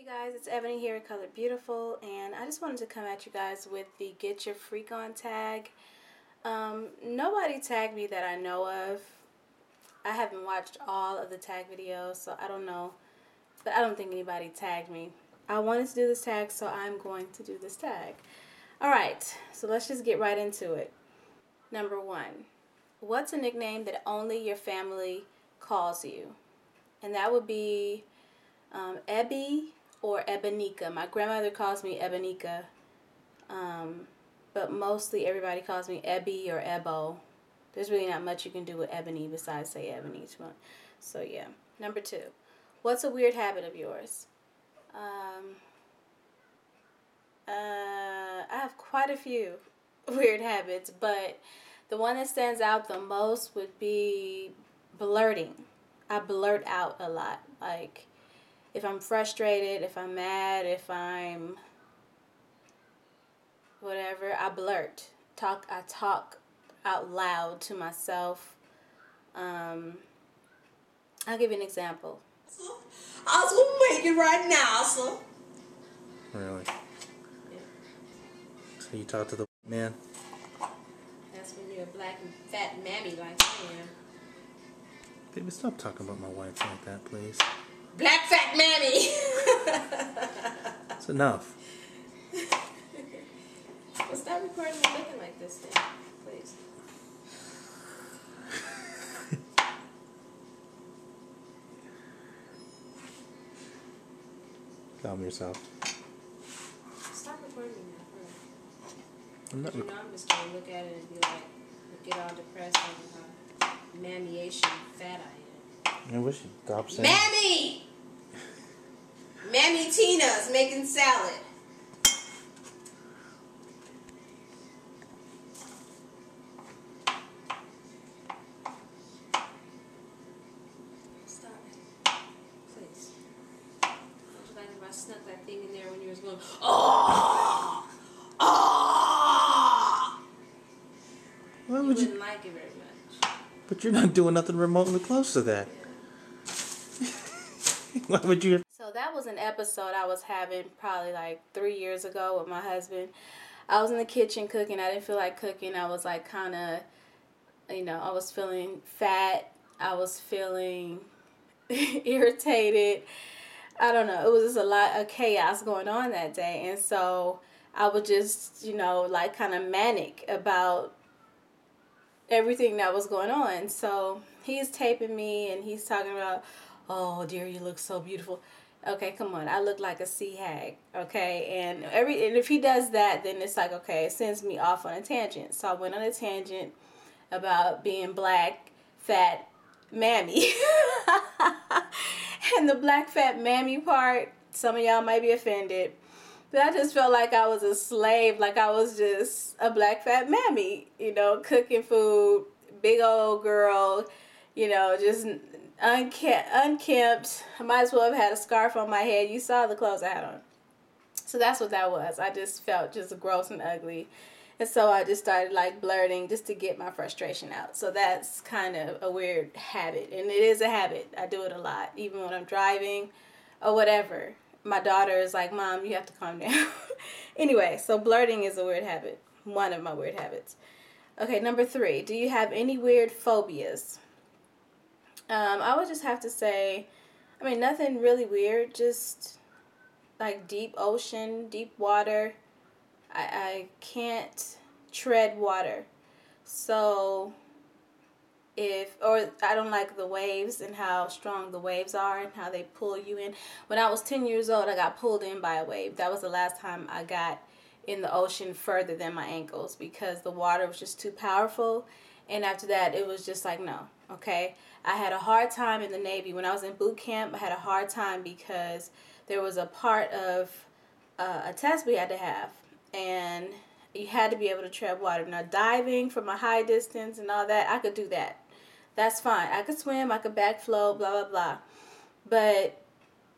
Hey guys, it's Ebony here at Colored Beautiful, and I just wanted to come at you guys with the Get Your Freak On tag. Nobody tagged me that I know of. I haven't watched all of the tag videos, so I don't know, but I don't think anybody tagged me. I wanted to do this tag, so I'm going to do this tag. Alright, so let's just get right into it. Number 1. What's a nickname that only your family calls you? And that would be Ebby or Ebonika. My grandmother calls me Ebonika, but mostly everybody calls me Ebby or Ebo. There's really not much you can do with Ebony besides say Ebony. So yeah. Number 2. What's a weird habit of yours? I have quite a few weird habits, but the one that stands out the most would be blurting. I blurt out a lot. Like, if I'm frustrated, if I'm mad, if I'm whatever, I blurt. I talk out loud to myself. I'll give you an example. I was gonna make it right now, sir. Really? Yeah. So you talk to the man? That's when you're a black and fat mammy like I am. Baby, stop talking about my wife like that, please. Black fat mammy. It's enough. Well, stop recording me looking like this then, please. Calm yourself. Stop recording me now. I'm not You know I'm just going to look at it and be like, get all depressed over how mammy-ation fat I am. I wish you'd stop saying Mammy! Mammy Tina's making salad. Stop it. Please. Don't you like if I snuck that thing in there when you was going, Oh! Oh! Why you would wouldn't you? like it very much. But you're not doing nothing remotely close to that. Why would you? So that was an episode I was having probably like 3 years ago with my husband. I was in the kitchen cooking. I didn't feel like cooking. I was like kind of, I was feeling fat. I was feeling irritated. I don't know. It was just a lot of chaos going on that day. And so I was just, like kind of manic about everything that was going on. So he's taping me and he's talking about, oh dear, you look so beautiful. Okay, come on. I look like a sea hag. Okay, and if he does that, then it's like, okay, it sends me off on a tangent. So I went on a tangent about being black, fat, mammy. And the black, fat, mammy part, some of y'all might be offended. But I just felt like I was a slave, like I was just a black, fat mammy, cooking food, big old girl, just unkempt. I might as well have had a scarf on my head. You saw the clothes I had on. So that's what that was. I just felt just gross and ugly. And so I just started like blurting just to get my frustration out. So that's kind of a weird habit. And it is a habit. I do it a lot, even when I'm driving or whatever. My daughter is like, Mom, you have to calm down. Anyway, so blurting is a weird habit. One of my weird habits. Okay, number 3. Do you have any weird phobias? I would just have to say, nothing really weird. Just like deep ocean, deep water. I can't tread water. So I don't like the waves and how strong the waves are and how they pull you in. When I was 10 years old, I got pulled in by a wave. That was the last time I got in the ocean further than my ankles because the water was just too powerful. And after that, it was just like, no, okay? I had a hard time in the Navy. When I was in boot camp, I had a hard time because there was a part of a test we had to have. And you had to be able to tread water. Now, diving from a high distance and all that, I could do that. That's fine. I could swim. I could backflow, blah, blah, blah. But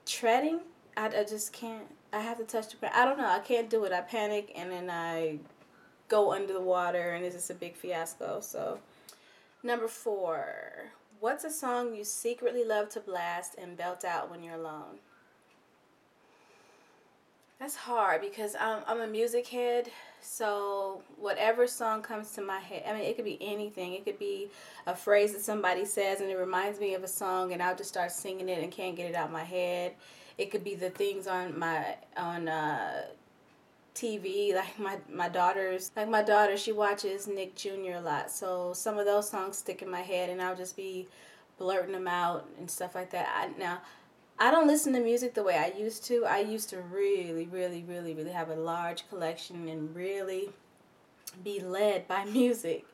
treading, I just can't. I have to touch the ground. I don't know. I can't do it. I panic, and then I go under the water, and it's just a big fiasco. So, number 4. What's a song you secretly love to blast and belt out when you're alone? That's hard because I'm a music head, so whatever song comes to my head, I mean, it could be anything. It could be a phrase that somebody says and it reminds me of a song, and I'll just start singing it and can't get it out of my head. It could be the things on TV, like my daughter, she watches Nick Jr. a lot, so some of those songs stick in my head, and I'll just be blurting them out and stuff like that. Now, I don't listen to music the way I used to. I used to really, really, really, really have a large collection and really be led by music.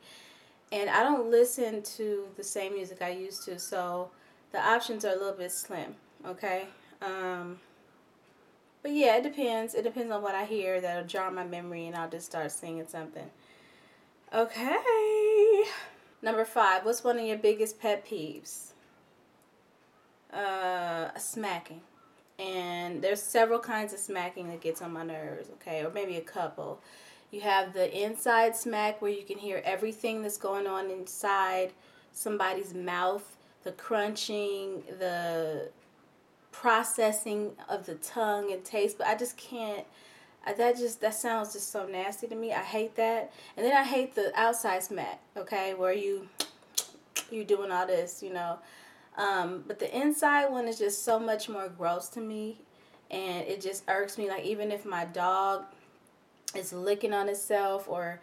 And I don't listen to the same music I used to, so the options are a little bit slim, okay? But yeah, it depends. It depends on what I hear that'll jar my memory, and I'll just start singing something. Okay. Number 5, what's one of your biggest pet peeves? Smacking. And there's several kinds of smacking that gets on my nerves, okay, or maybe a couple. You have the inside smack where you can hear everything that's going on inside somebody's mouth, the crunching, the processing of the tongue and taste, but I just can't. That sounds just so nasty to me. I hate that. And then I hate the outside smack, okay, where you doing all this, you know. But the inside one is just so much more gross to me, and it just irks me. Like, even if my dog is licking on itself or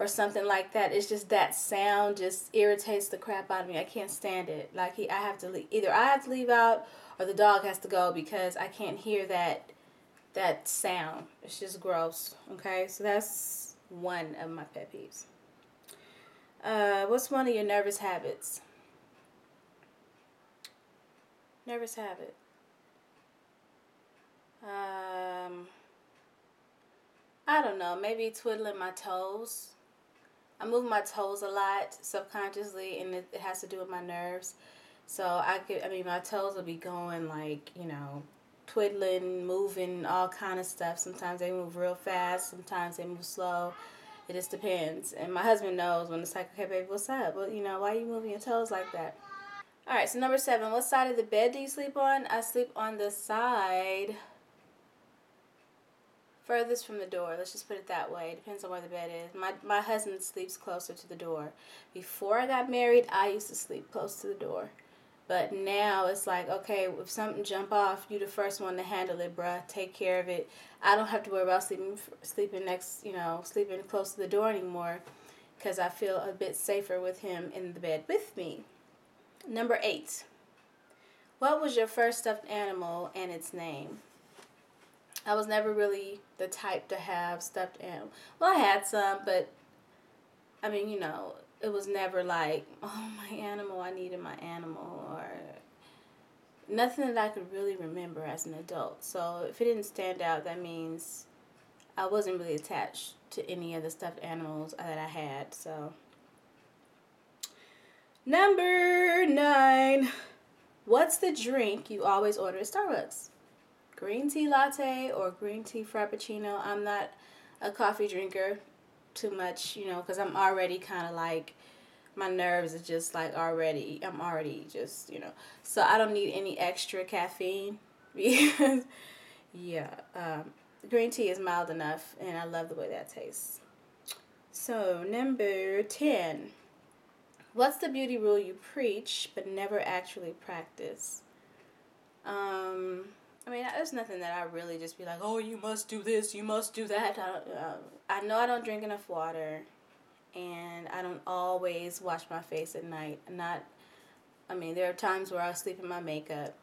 something like that, it's just that sound just irritates the crap out of me. I can't stand it. Like, I have to leave. Either I have to leave out or the dog has to go because I can't hear that sound. It's just gross. Okay, so that's one of my pet peeves. What's one of your nervous habits? Nervous habit. I don't know. Maybe twiddling my toes. I move my toes a lot subconsciously, and it has to do with my nerves. So my toes will be going like, twiddling, moving, all kind of stuff. Sometimes they move real fast. Sometimes they move slow. It just depends. And my husband knows when it's like, okay, baby, what's up? Well, why are you moving your toes like that? All right, so number 7, what side of the bed do you sleep on? I sleep on the side furthest from the door. Let's just put it that way. It depends on where the bed is. My husband sleeps closer to the door. Before I got married, I used to sleep close to the door. But now it's like, okay, if something jump off, you the first one to handle it, bruh. Take care of it. I don't have to worry about sleeping close to the door anymore because I feel a bit safer with him in the bed with me. Number 8. What was your first stuffed animal and its name? I was never really the type to have stuffed animals. Well, I had some, but it was never like, oh, my animal, I needed my animal, or nothing that I could really remember as an adult. So if it didn't stand out, that means I wasn't really attached to any of the stuffed animals that I had. So, number 9. What's the drink you always order at Starbucks? Green tea latte or green tea frappuccino. I'm not a coffee drinker too much, because I'm already kind of like, my nerves are just like I'm already just, so I don't need any extra caffeine because, yeah, green tea is mild enough and I love the way that tastes. So, number 10. What's the beauty rule you preach but never actually practice? There's nothing that I really just be like, oh, you must do this, you must do that. I know I don't drink enough water, and I don't always wash my face at night. There are times where I'll sleep in my makeup.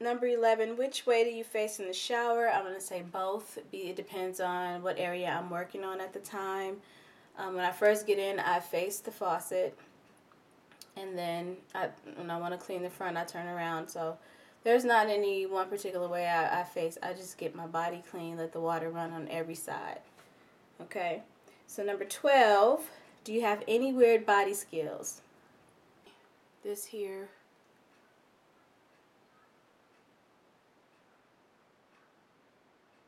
Number 11, which way do you face in the shower? I'm going to say both. It depends on what area I'm working on at the time. When I first get in, I face the faucet. And then when I want to clean the front, I turn around. So there's not any one particular way I face. I just get my body clean, let the water run on every side. Okay? So number 12, do you have any weird body skills? This here.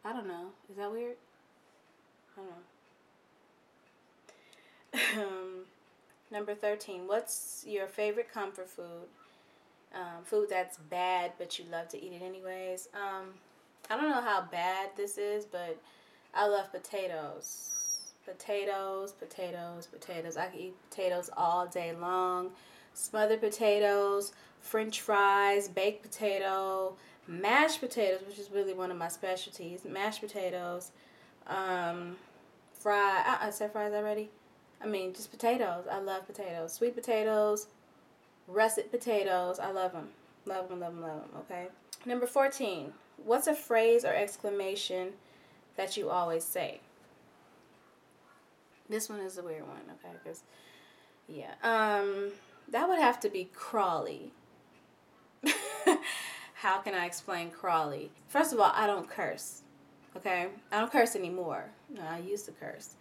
I don't know. Is that weird? I don't know. Number 13, what's your favorite comfort food? Food that's bad, but you love to eat it anyways. I don't know how bad this is, but I love potatoes. Potatoes, potatoes, potatoes. I can eat potatoes all day long. Smothered potatoes, French fries, baked potato, mashed potatoes, which is really one of my specialties. Mashed potatoes, fry. I said fries already. I mean, just potatoes. I love potatoes. Sweet potatoes, russet potatoes. I love them. Love them, love them, love them. Okay. Number 14. What's a phrase or exclamation that you always say? This one is a weird one, okay? Because, yeah. That would have to be crawly. How can I explain crawly? First of all, I don't curse, okay? I don't curse anymore. No, I used to curse.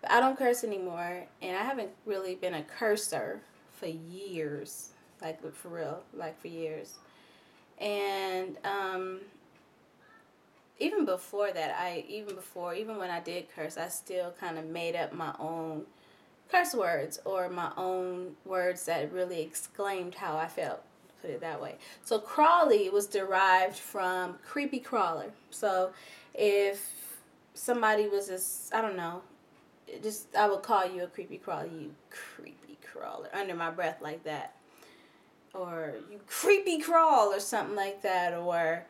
But I don't curse anymore, and I haven't really been a cursor for years. Like, for real. Like, for years. And, even before that, even when I did curse, I still kind of made up my own curse words or my own words that really exclaimed how I felt. Put it that way. So crawly was derived from creepy crawler. So if somebody was just, I don't know, just I would call you a creepy crawler, you creepy crawler, under my breath like that, or you creepy crawl or something like that, or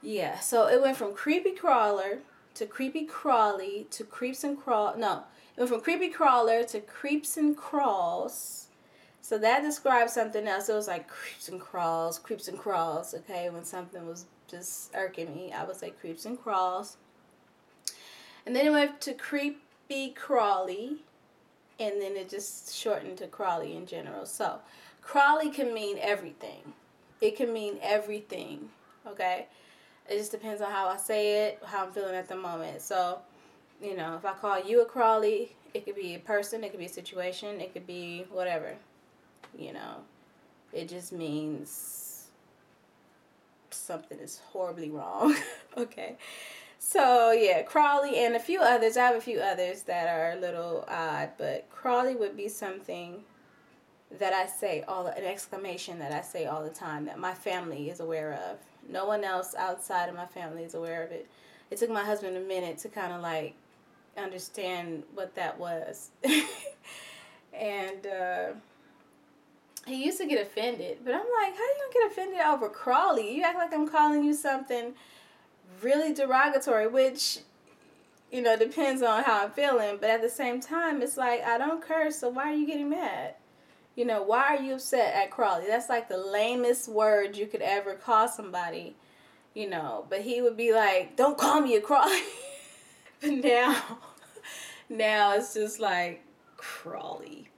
yeah, so it went from creepy crawler to creepy crawly to creeps and crawl. No, it went from creepy crawler to creeps and crawls. So that describes something else. It was like creeps and crawls, creeps and crawls. Okay, when something was just irking me, I would say creeps and crawls. And then it went to creepy crawly, and then it just shortened to crawly in general. So crawly can mean everything. It can mean everything. Okay. It just depends on how I say it, how I'm feeling at the moment. So, if I call you a crawly, it could be a person, it could be a situation, it could be whatever. It just means something is horribly wrong. Okay. So, yeah, crawly and a few others. I have a few others that are a little odd, but crawly would be something that I say an exclamation that I say all the time that my family is aware of. No one else outside of my family is aware of it. It took my husband a minute to kind of like understand what that was. And he used to get offended, but I'm like, how you gonna get offended over crawly? You act like I'm calling you something really derogatory, which depends on how I'm feeling, but at the same time it's like I don't curse, so why are you getting mad? Why are you upset at crawly? That's like the lamest word you could ever call somebody, But he would be like, don't call me a crawly. But now it's just like crawly.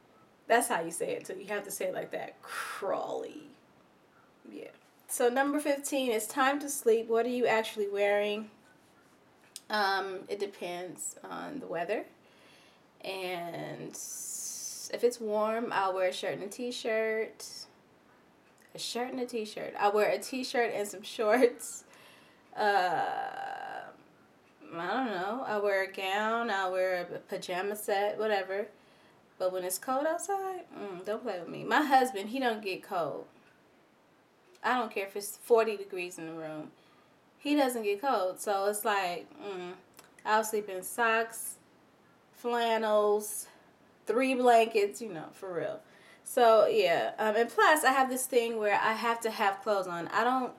That's how you say it too. You have to say it like that, crawly. Yeah. So number 15 is time to sleep. What are you actually wearing? It depends on the weather. And if it's warm, I'll wear a shirt and a t-shirt. A shirt and a t-shirt. I'll wear a t-shirt and some shorts. I don't know. I'll wear a gown. I'll wear a pajama set, whatever. But when it's cold outside, don't play with me. My husband, he don't get cold. I don't care if it's 40 degrees in the room. He doesn't get cold. So it's like, I'll sleep in socks, flannels, 3 blankets, for real. So, yeah. And plus, I have this thing where I have to have clothes on. I don't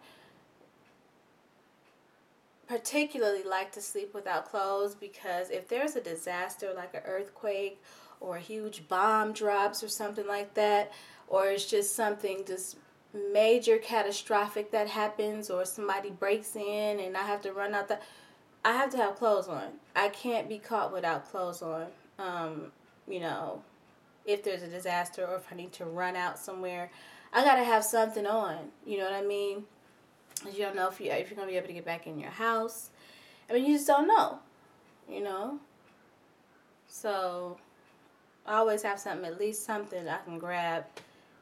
particularly like to sleep without clothes because if there's a disaster like an earthquake or a huge bomb drops or something like that, or it's just something just major catastrophic that happens, or somebody breaks in and I have to run out I have to have clothes on. I can't be caught without clothes on. If there's a disaster or if I need to run out somewhere, I gotta have something on. You know what I mean? You don't know if you're gonna be able to get back in your house. I mean, you just don't know. So I always have something, at least something I can grab.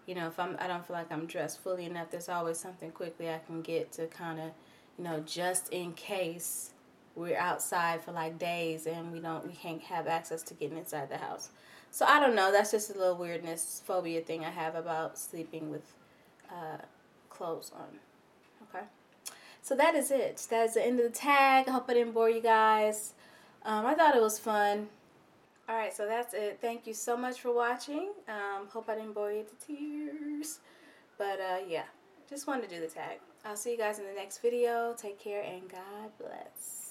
If I don't feel like I'm dressed fully enough, there's always something quickly I can get to kind of, just in case we're outside for like days and we can't have access to getting inside the house. So I don't know. That's just a little weirdness, phobia thing I have about sleeping with clothes on. Okay. So that is it. That is the end of the tag. I hope I didn't bore you guys. I thought it was fun. Alright, so that's it. Thank you so much for watching. Hope I didn't bore you to tears. But yeah, just wanted to do the tag. I'll see you guys in the next video. Take care and God bless.